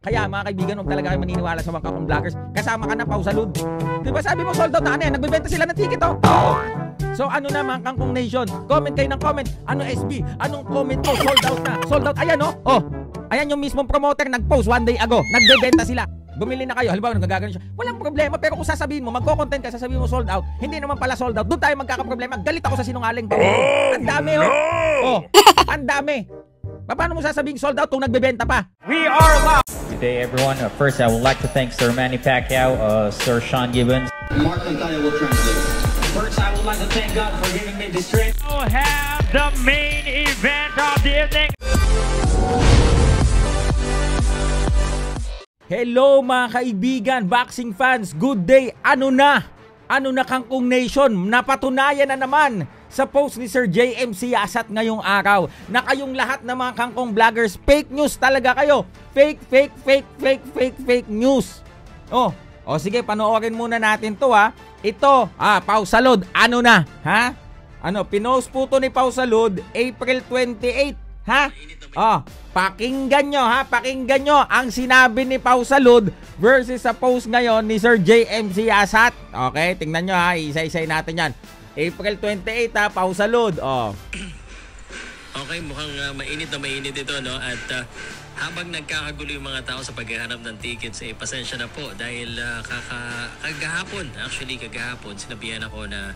Kaya mga kaibigan, huwag talaga kayo maniniwala sa mga kakong vloggers. Kasama ka na, Pau Salud. Diba sabi mo sold out na ano yan? Nagbebenta sila ng ticket, oh. So ano na mga Kangkong Nation? Comment kayo ng comment. Ano SB? Anong comment mo? Sold out na. Sold out. Ayan, oh. Oh. Ayan yung mismong promoter nag-post 1 day ago. Nagbebenta sila. Bumili na kayo. Halimbawa, nagagano siya. Walang problema. Pero kung sasabihin mo, magko-content ka, sasabihin mo sold out. Hindi naman pala sold out. Doon tayo magkakaproblema. Galit ako sa sinungaling. Ang dami, oh. Oh. Ang dami. Paano mo sasabing sold out kung nagbebenta pa? We are live! Good day, everyone. First, I would like to thank Sir Manny Pacquiao, Sir Sean Gibbons. Mark Montana will translate. First, I would like to thank God for giving me this trip. We'll have the main event of the evening. Hello mga kaibigan, boxing fans, good day. Ano na Kangkong Nation? Napatunayan na naman sa post ni Sir JMC Yasat ngayong araw na kayong lahat ng mga Kangkong vloggers, fake news talaga kayo. Fake news. Oh, sige, panoorin muna natin to ha. Ito, Pau Salud, ano na? Ha? Ano, pinost po to ni Pau Salud April 28, ha? Pakinggan nyo ang sinabi ni Pau Salud versus sa post ngayon ni Sir JMC Yasat. Okay, tingnan nyo ha, isa-isay natin yan. April 28 ha, Pau Salud. Okay, mukhang mainit na mainit ito, no? At habang nagkakagulo yung mga tao sa paghahanap ng tickets, pasensya na po dahil kagahapon, sinabihan ako na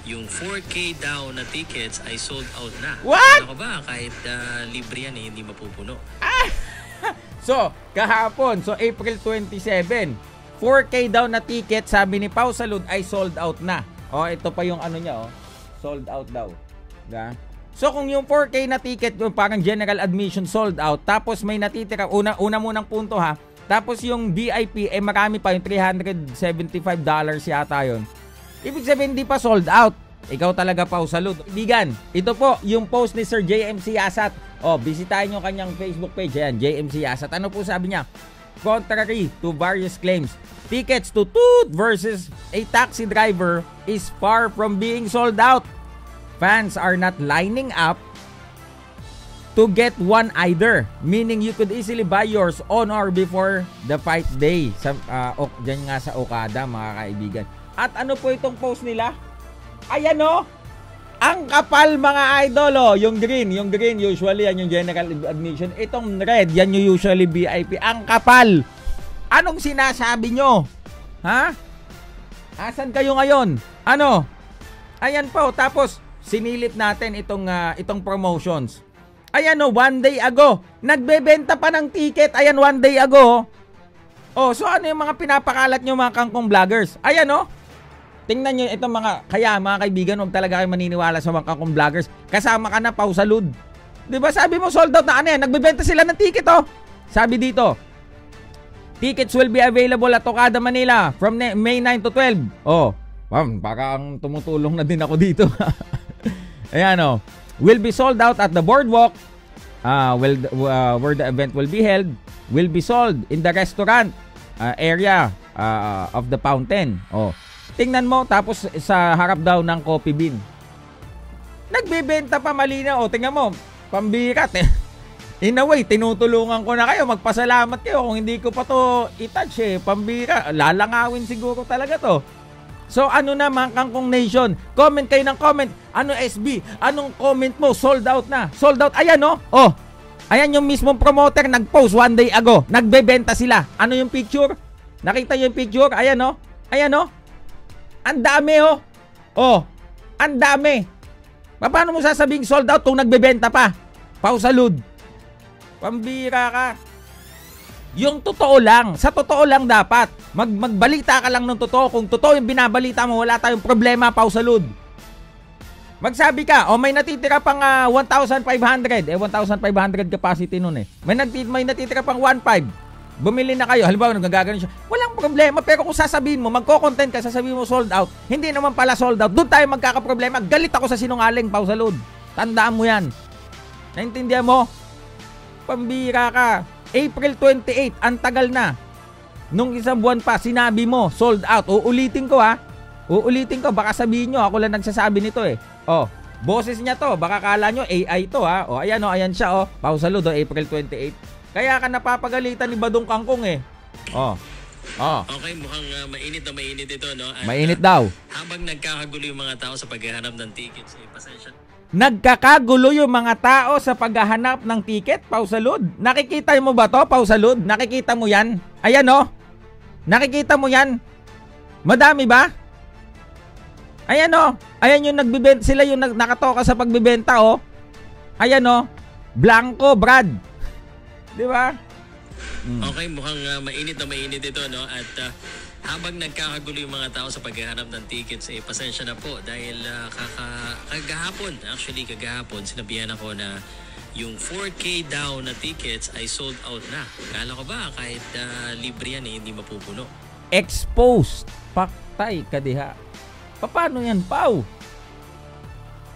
yung 4K daw na tickets ay sold out na. What? Ano ba? Kahit libre yan, hindi mapupuno. So, kahapon, so April 27, 4K daw na ticket, sabi ni Pau Salud ay sold out na. Ito pa yung ano niya, sold out daw. Diba? So, kung yung 4K na ticket, yung parang general admission sold out, tapos may natitira, una munang punto ha, tapos yung VIP, marami pa, yung $375 yata yun. Ibig sabihin, hindi pa sold out. Ikaw talaga, Pau Salud. Ibigan, ito po yung post ni Sir JMC Yasat. Bisitahin yung kanyang Facebook page. Ayan, JMC Yasat. Ano po sabi niya? Contrary to various claims, tickets to Toot versus a taxi driver is far from being sold out. Fans are not lining up to get one either. Meaning you could easily buy yours on or before the fight day. Diyan nga sa Okada, mga kaibigan. At ano po itong post nila? Ayan ang kapal mga idol yung green usually yan yung general admission. Itong red, yan yung usually VIP. Ang kapal. Anong sinasabi nyo? Ha? Asan kayo ngayon? Ano? Ayan po, tapos sinilip natin itong promotions. Ayan 1 day ago, nagbebenta pa ng ticket. Ayan 1 day ago. So ano yung mga pinapakalat nyo mga Kangkong vloggers? Ayan tingnan nyo itong mga kaibigan, huwag talaga kayo maniniwala sa mga Kangkong vloggers. Kasama ka na, Pau Salud. Diba sabi mo sold out na ano yan? Nagbebenta sila ng ticket Sabi dito, tickets will be available at Okada Manila from May 9 to 12. Parang tumutulong na din ako dito. Ayan will be sold out at the boardwalk where the event will be held. Will be sold in the restaurant area of the fountain. Tingnan mo, tapos sa harap daw ng coffee bean. Nagbebenta pa, malinaw. Tingnan mo, pambirat In a way, tinutulungan ko na kayo. Magpasalamat kayo kung hindi ko pa to itouch Pambira. Lalangawin siguro talaga to. So ano na mga Kangkong Nation? Comment kayo ng comment. Ano SB? Anong comment mo? Sold out na. Sold out. Ayan ayan yung mismong promoter nag-post 1 day ago. Nagbebenta sila. Ano yung picture? Nakita nyo yung picture? Ayan Ayan ang dami ang dami. Paano mo sasabing sold out kung nagbebenta pa? Pau Salud. Pambira ka. Yung totoo lang. Sa totoo lang dapat. Magbalita ka lang ng totoo. Kung totoo yung binabalita mo, wala tayong problema, Pau Salud. Magsabi ka, may natitira pang 1,500. 1,500 capacity nun May natitira pang 1,500. Bumili na kayo. Halimbawa, nagagano siya. Walang problema. Pero kung sasabihin mo, magko-content ka, sasabihin mo sold out. Hindi naman pala sold out. Doon tayo magkakaproblema. Galit ako sa sinungaling, Pau Salud. Tandaan mo yan. Naintindihan mo? Pambira ka. April 28, ang tagal na. Nung isang buwan pa, sinabi mo, sold out. Uulitin ko Uulitin ko. Baka sabihin nyo, ako lang nagsasabi nito boses niya to. Baka kala nyo, AI to Ayan siya Pau Salud April 28. Kaya ka napapagalitan ni Badong Kangkong eh. Oh. Okay, mukhang mainit na mainit ito, no? At, Mainit daw. Habang nagkakagulo yung mga tao sa paghahanap ng tickets, pasensya. Nagkakagulo yung mga tao sa paghahanap ng ticket, Pausalud. Nakikita mo ba to, Pausalud? Nakikita mo yan? Ayan oh. Nakikita mo yan? Madami ba? Ayan oh. Ayan yung nagbibenta, sila yung nakatoka sa pagbibenta oh. Ayan oh. Blanco, Brad. Di ba? Okay, mukhang mainit na mainit ito, no? At habang nagkakagulo yung mga tao sa paghahanap ng tickets, pasensya na po dahil kagahapon, sinabihan ako na yung 4K daw na tickets ay sold out na. Kala ko ba kahit libre yan hindi mapupuno? Exposed. Paktay ka diha. Paano yan, Pau?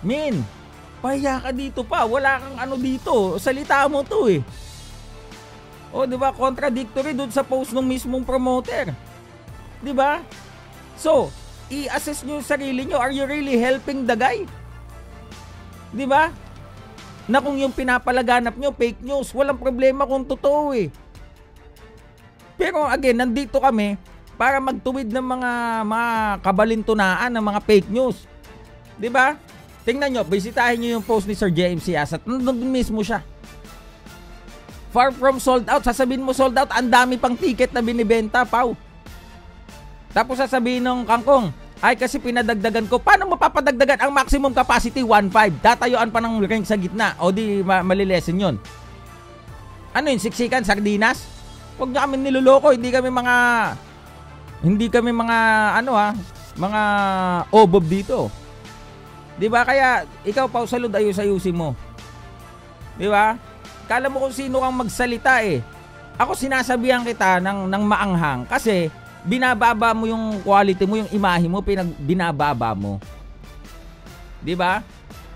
Min, pahiya ka dito pa. Wala kang ano dito. Salita mo to eh. O, di ba? Contradictory dun sa post ng mismong promoter. Di ba? So, i-assess nyo yung sarili nyo. Are you really helping the guy? Di ba? Na kung yung pinapalaganap nyo, fake news, walang problema kung totoo eh. Pero again, nandito kami para magtuwid ng mga kabalintunaan ng mga fake news. Di ba? Tingnan nyo, bisitahin nyo yung post ni Sir JMC Asat. Nandun mismo siya. Far from sold out. Sasabihin mo sold out, ang dami pang ticket na binibenta, Pau. Tapos sasabihin ng Kangkong, ay kasi pinadagdagan ko. Paano mapapadagdagan? Ang maximum capacity, 1.5. Tatayuan pa ng ring sa gitna. O di malilesen yun. Ano yun? Siksikan? Sardinas? Huwag nyo kami niluloko. Hindi kami mga mga obob dito. Di ba? Kaya ikaw, Pausalud, ayus-ayusin mo. Di ba? Kala mo kung sino kang magsalita eh. Ako sinasabihan kita ng maanghang kasi binababa mo yung quality mo, yung imahe mo, binababa mo. 'Di ba?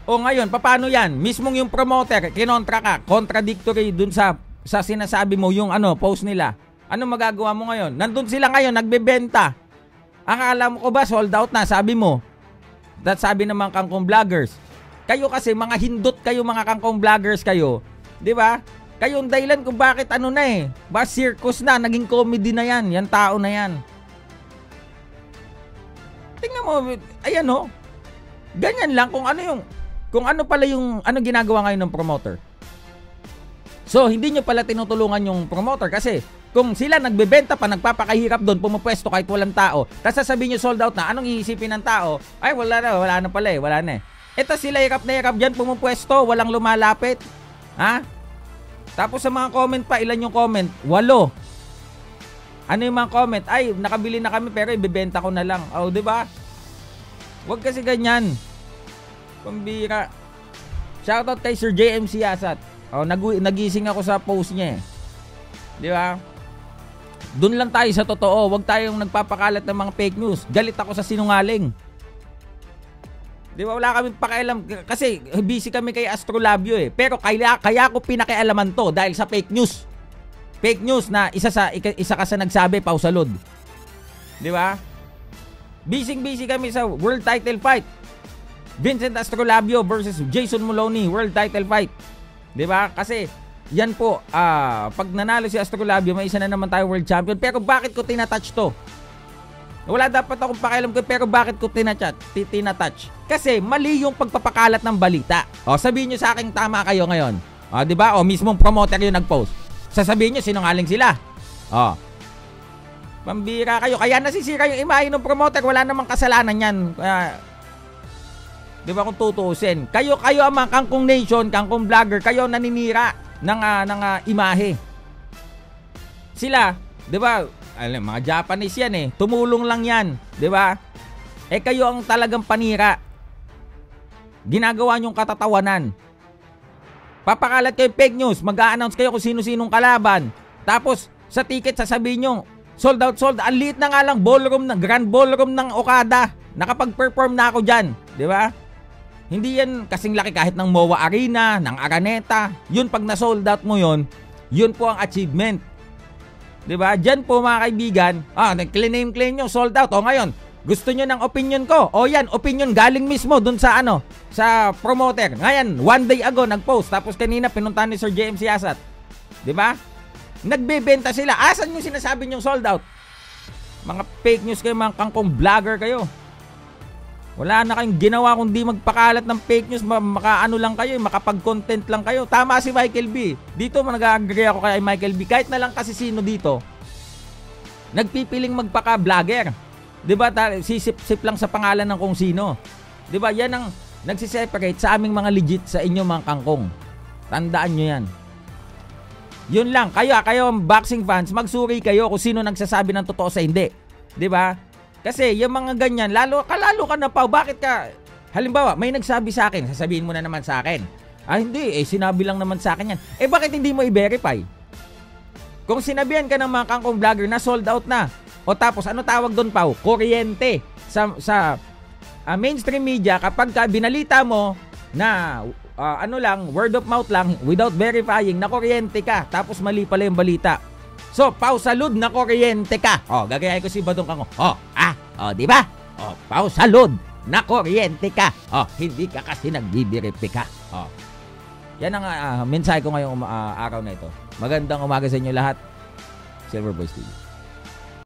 O ngayon, paano 'yan? Mismong yung promoter, kinontra ka, contradictory dun sa sinasabi mo, yung post nila. Ano magagawa mo ngayon? Nandun sila ngayon, nagbebenta. Akala mo ko ba sold out na, sabi mo? Sabi ng mga kangkong vloggers. Kayo kasi mga hindot kayo, mga kangkong vloggers kayo. 'Di ba? Kayong dahilan kung bakit ba circus na, naging comedy na yan tao na yan. Tingnan mo, ayan oh. Ganyan lang kung ano pala yung ginagawa ngayon ng promoter. So, hindi nyo pala tinutulungan yung promoter kasi kung sila nagbebenta pa, nagpapakahirap doon, pumupwesto kahit walang tao, tapos sasabihin nyo sold out na, anong iisipin ng tao? Ay, wala na pala eh, wala na eh. Ito sila hirap na hirap dyan, pumupwesto, walang lumalapit. Ha? Tapos sa mga comment pa, ilan yung comment? 8. Ano yung mga comment? Ay, nakabili na kami pero ibebenta ko na lang. Oh, di ba? Huwag kasi ganyan. Pambira. Shoutout kay Sir JMC Asat. Oh, nagising ako sa post niya eh. Di ba? Doon lang tayo sa totoo. Huwag tayong nagpapakalat ng mga fake news. Galit ako sa sinungaling. Di ba, wala kami pakialam kasi busy kami kay Astrolabio eh. Pero kaya ko pinakialaman to dahil sa fake news. Fake news na isa ka sa nagsabi, Pausalud. Di ba? Busy kami sa World Title Fight. Vincent Astrolabio versus Jason Moloney, World Title Fight. Di ba? Kasi yan po, pag nanalo si Astrolabio, may isa na naman tayo world champion. Pero bakit ko tinatouch to? Wala dapat akong pakialam ko, pero bakit ko tinatouch? Kasi mali yung pagpapakalat ng balita. O, sabihin nyo sa akin tama kayo ngayon. O, di ba? O, mismong promoter yung nag-post. Sasabihin nyo, sinungaling sila. O. Pambira kayo. Kaya nasisira yung imahe ng promoter. Wala namang kasalanan yan. Di ba kung tutuusin? Kayo ang mga Kangkong Nation, Kangkong Vlogger, kayo naninira ng imahe. Sila, di ba? Mga Japanese yan eh. Tumulong lang yan. Di ba? Kayo ang talagang panira. Ginagawa nyong katatawanan. Papakalat kayo fake news. Mag-a-announce kayo kung sino-sinong kalaban. Tapos, sa ticket, sasabihin nyo, sold out. Ang liit na nga lang, grand ballroom ng Okada. Nakapag-perform na ako dyan. Di ba? Hindi yan kasing laki kahit ng MOA Arena, ng Araneta. Yun, pag na-sold out mo yun po ang achievement. Diba? Diyan po mga kaibigan, nag-claim nyo, sold out. O ngayon, gusto nyo ng opinion ko. O yan, opinion galing mismo dun sa sa promoter. Ngayon, 1 day ago nag-post. Tapos kanina pinuntahan ni Sir JMC Asat. Diba? Nagbebenta sila. Asan yung sinasabi nyong sold out? Mga fake news kayo, mga kangkong vlogger kayo. Wala na kayong ginawa kundi magpakalat ng fake news. Makaano lang kayo, makapag-content lang kayo. Tama si Michael B. Dito nag-agree ako kay Michael B. Kahit na lang kasi sino dito nagpipiling magpaka-vlogger. 'Di ba? Sisip-sip lang sa pangalan ng kung sino. 'Di ba? Yan ang nagsiseparate sa aming mga legit sa inyo mga kangkong. Tandaan nyo yan. Yun lang. Kayo boxing fans, magsuri kayo kung sino nagsasabi ng totoo sa hindi. 'Di ba? Kasi yung mga ganyan, lalo ka na pa. Bakit ka? Halimbawa, may nagsabi sa akin, sasabihin mo na naman sa akin. Hindi, sinabi lang naman sa akin yan. Bakit hindi mo i-verify? Kung sinabihan ka ng mga kangkong vlogger na sold out na, o tapos ano tawag doon, Pao? Kuryente. Sa mainstream media, kapag binalita mo na word of mouth lang, without verifying, na kuryente ka, tapos mali pala yung balita. So, Pao Salud, na kuryente ka. Gagayahin ko si Badong Kango. Di ba? Pao Salud, na kuryente ka. Hindi ka kasi nagbibiripika. Yan ang mensahe ko ngayong araw na ito. Magandang umaga sa inyo lahat. Silver Boys TV.